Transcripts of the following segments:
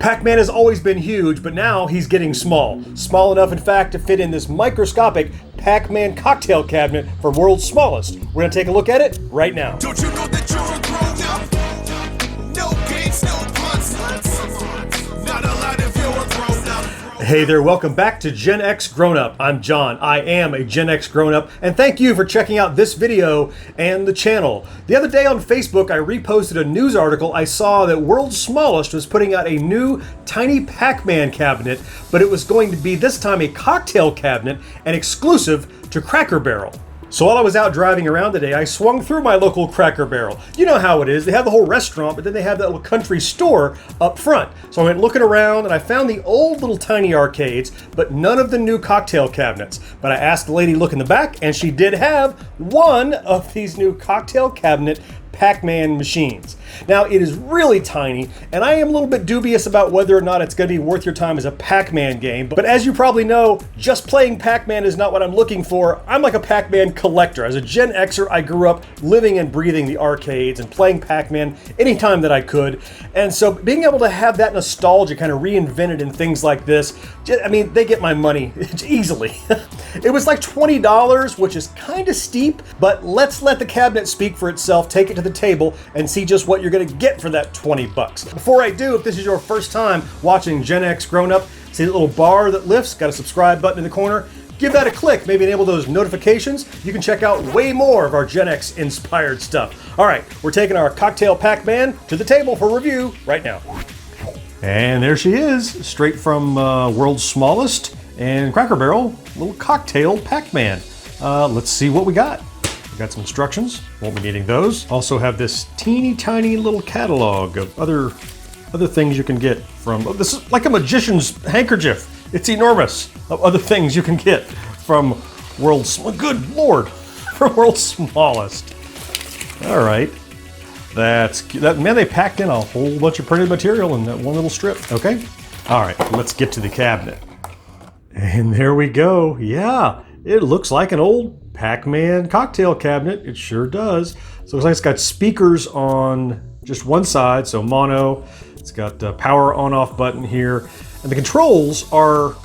Pac-Man has always been huge, but now he's getting small. Small enough, in fact, to fit in this microscopic Pac-Man cocktail cabinet for world's smallest. We're going to take a look at it right now. Don't you know that you're a grown up? No games, no punts. Not allowed if you're a grown up. Hey there, welcome back to GenXGrownUp. I'm John. I am a GenXGrownUp, and thank you for checking out this video and the channel. The other day on Facebook, I reposted a news article. I saw that World's Smallest was putting out a new Tiny Pac-Man cabinet, but it was going to be this time a cocktail cabinet and exclusive to Cracker Barrel. So while I was out driving around today, I swung through my local Cracker Barrel. You know how it is. They have the whole restaurant, but then they have that little country store up front. So I went looking around and I found the old little tiny arcades, but none of the new cocktail cabinets. But I asked the lady look in the back, and she did have one of these new cocktail cabinet Pac-Man machines. Now, it is really tiny, and I am a little bit dubious about whether or not it's going to be worth your time as a Pac-Man game. But as you probably know, just playing Pac-Man is not what I'm looking for. I'm like a Pac-Man collector. As a Gen Xer, I grew up living and breathing the arcades and playing Pac-Man anytime that I could. And so being able to have that nostalgia kind of reinvented in things like this, I mean, they get my money easily. It was like $20, which is kind of steep, but let's let the cabinet speak for itself. Take it to the table and see just what you're going to get for that 20 bucks. Before I do, if this is your first time watching GenXGrownUp, see the little bar that lifts, got a subscribe button in the corner. Give that a click, maybe enable those notifications. You can check out way more of our Gen X inspired stuff. All right, we're taking our cocktail Pac-Man to the table for review right now. And there she is, straight from World's Smallest and Cracker Barrel, little cocktail Pac-Man. Let's see what we got. We got some instructions, won't be needing those. Also have this teeny tiny little catalog of other things you can get from, this is like a magician's handkerchief. It's enormous of other things you can get from good Lord, from World's Smallest. All right, man, they packed in a whole bunch of printed material in that one little strip, okay? All right, let's get to the cabinet. And there we go, yeah. It looks like an old Pac-Man cocktail cabinet. It sure does. So it looks like it's got speakers on just one side, so mono. It's got the power on-off button here. And the controls are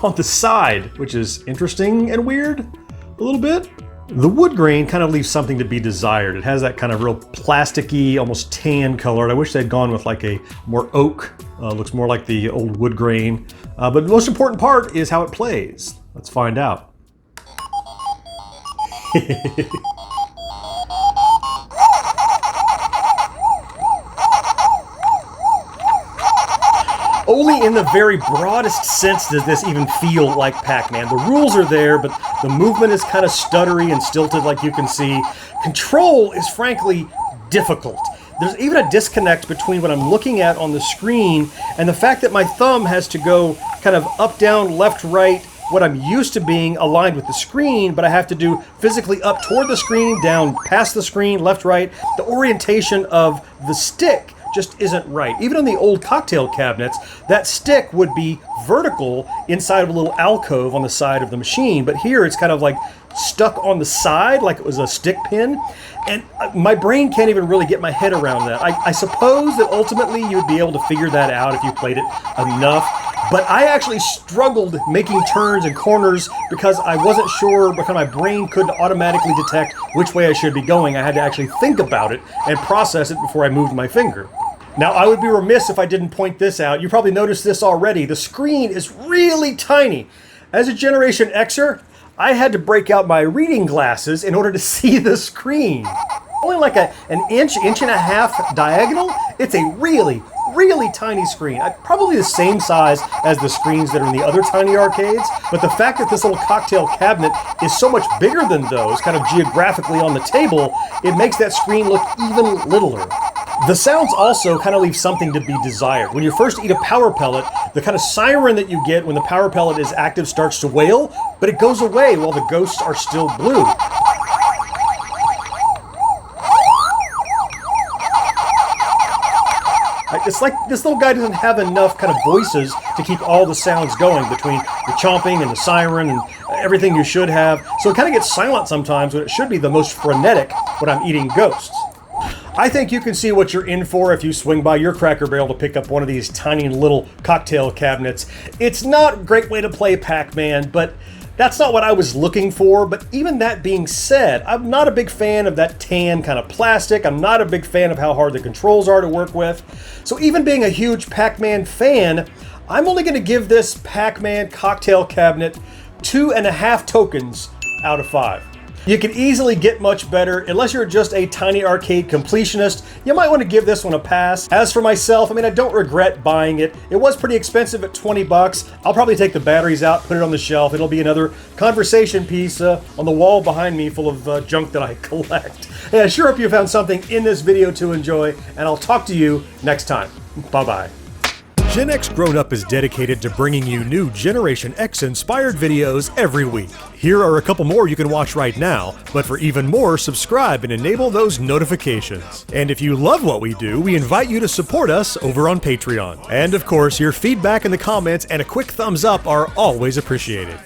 on the side, which is interesting and weird a little bit. The wood grain kind of leaves something to be desired. It has that kind of real plasticky, almost tan color. I wish they'd gone with like a more oak. Looks more like the old wood grain. But the most important part is how it plays. Let's find out. Only in the very broadest sense does this even feel like Pac-Man. The rules are there, but the movement is kind of stuttery and stilted, like you can see. Control is frankly difficult. There's even a disconnect between what I'm looking at on the screen and the fact that my thumb has to go kind of up, down, left, right, what I'm used to being aligned with the screen, but I have to do physically up toward the screen, down past the screen, left, right. The orientation of the stick just isn't right. Even on the old cocktail cabinets, that stick would be vertical inside of a little alcove on the side of the machine, but here it's kind of like stuck on the side like it was a stick pin, and my brain can't even really get my head around that. I suppose that ultimately you would be able to figure that out if you played it enough, but I actually struggled making turns and corners because I wasn't sure, because my brain couldn't automatically detect which way I should be going. I had to actually think about it and process it before I moved my finger. Now, I would be remiss if I didn't point this out. You probably noticed this already. The screen is really tiny. As a Generation Xer, I had to break out my reading glasses in order to see the screen. Only like an inch and a half diagonal. It's a really tiny screen. Probably the same size as the screens that are in the other tiny arcades, but the fact that this little cocktail cabinet is so much bigger than those, kind of geographically on the table, it makes that screen look even littler. The sounds also kind of leave something to be desired. When you first eat a power pellet, the kind of siren that you get when the power pellet is active starts to wail, but it goes away while the ghosts are still blue. It's like this little guy doesn't have enough kind of voices to keep all the sounds going between the chomping and the siren and everything you should have. So it kind of gets silent sometimes when it should be the most frenetic when I'm eating ghosts. I think you can see what you're in for if you swing by your Cracker Barrel to pick up one of these tiny little cocktail cabinets. It's not a great way to play Pac-Man, but that's not what I was looking for. But even that being said, I'm not a big fan of that tan kind of plastic. I'm not a big fan of how hard the controls are to work with. So even being a huge Pac-Man fan, I'm only going to give this Pac-Man cocktail cabinet 2.5 tokens out of 5. You can easily get much better. Unless you're just a Tiny Arcade completionist, you might want to give this one a pass. As for myself, I mean, I don't regret buying it. It was pretty expensive at 20 bucks. I'll probably take the batteries out, put it on the shelf. It'll be another conversation piece on the wall behind me full of junk that I collect. Hey, I sure hope you found something in this video to enjoy, and I'll talk to you next time. Bye-bye. Gen X Grown Up is dedicated to bringing you new Generation X inspired videos every week. Here are a couple more you can watch right now, but for even more, subscribe and enable those notifications. And if you love what we do, we invite you to support us over on Patreon. And of course, your feedback in the comments and a quick thumbs up are always appreciated.